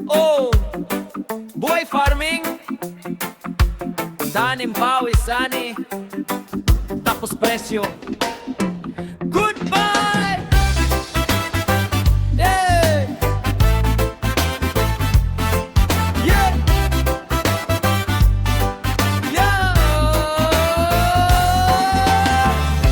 Oh, buhay farming, tanim, pawis, ani, tapos presyo. Goodbye! Yeah! Yeah! Yeah!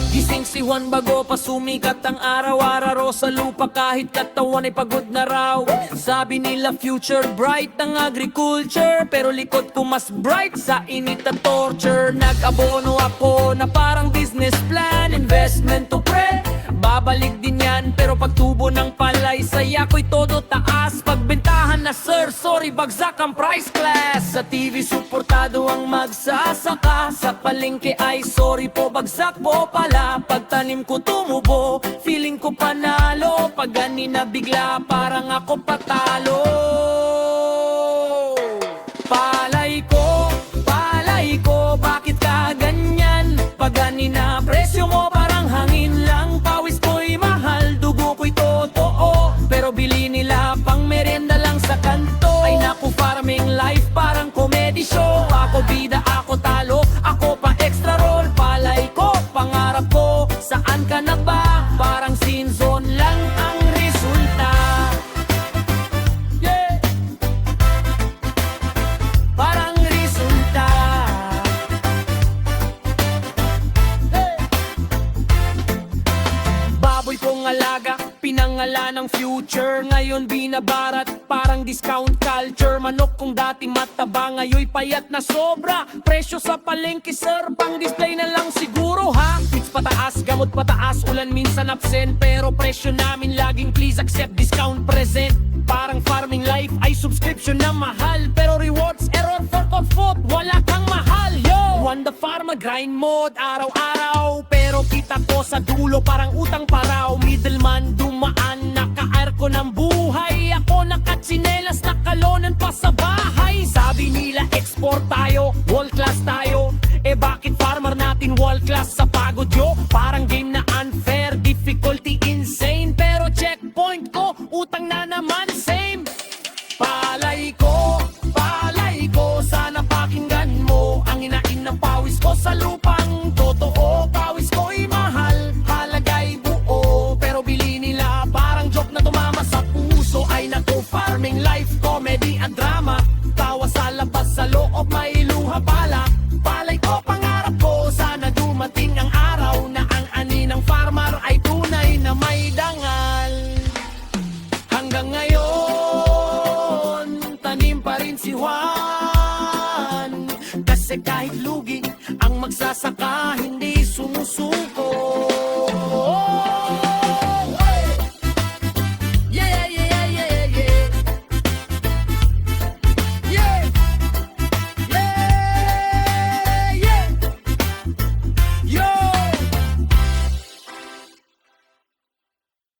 Gising si Juan bago pa sumikat ang araw-araw sa lupa kahit katawan ay pagod na raw. Sabi nila future bright ang agriculture, pero likod ko mas bright sa init at torture. Nag-abono ako na parang business plan, investment to pre, babalik din yan. Pero pagtubo ng palay, saya ko'y todo taas. Pagbentahan na sir, sorry bagsak ang price class. Sa TV suportado ang magsasaka, sa palengke ay sorry po bagsak po pala. Pagtanim ko tumubo, feeling ko panalo. Pag ganina bigla parang ako patalo. Palay ko, bakit ka ganyan? Pag ganina presyo mo parang hangin lang. Pawis ko'y mahal, dugo ko'y totoo, pero bili nila pang merienda lang sa kanto. Ay naku, farming life parang comedy show. Ako bida, ako talo, ako pa extra roll. Palay ko, pangarap ko, saan ka na ba? Parang scene zone lang ang resulta. Yeah! Parang resulta. Hey! Baboy kong alaga, pinangala ng future. Ngayon binabarat, parang discount culture. Manok kong dati mataba, ngayon payat na sobra. Presyo sa palengke sir, pang display na lang siguro ha. Fix pataas, gamot pataas, ulan minsan absent, pero presyo namin laging please accept discount present. Parang farming life ay subscription na mahal, pero rewards error for comfort, wala kang mahal. Yo! Juan the Farmer grind mode araw-araw, pero kita ko sa dulo parang utang paraw. Middleman dumaan, naka-air ko ng buhay. Ako nakatsinelas, nakalonan pa sa bahay. Sabi nila export tayo, world class tayo. Eh bakit farmer natin world class sa pagod yo? Parang game na unfair, difficulty insane, pero checkpoint ko, utang na naman same. Palay ko, sana pakinggan mo ang inain ng pawis ko sa lupang totoo. Pawis ko'y mahal, halaga'y buo, pero bili nila parang joke na tumama sa puso. Ay naku, farming life, comedy at drama, tawa sa labas, sa loob may luha pala. Palay ko, pangarap ko, sana dumating ang araw na ang ani ng farmer ay tunay na may dangal. Hanggang ngayon, tanim pa rin si Juan, kasi kahit lugi ang magsasaka hindi sumusuko.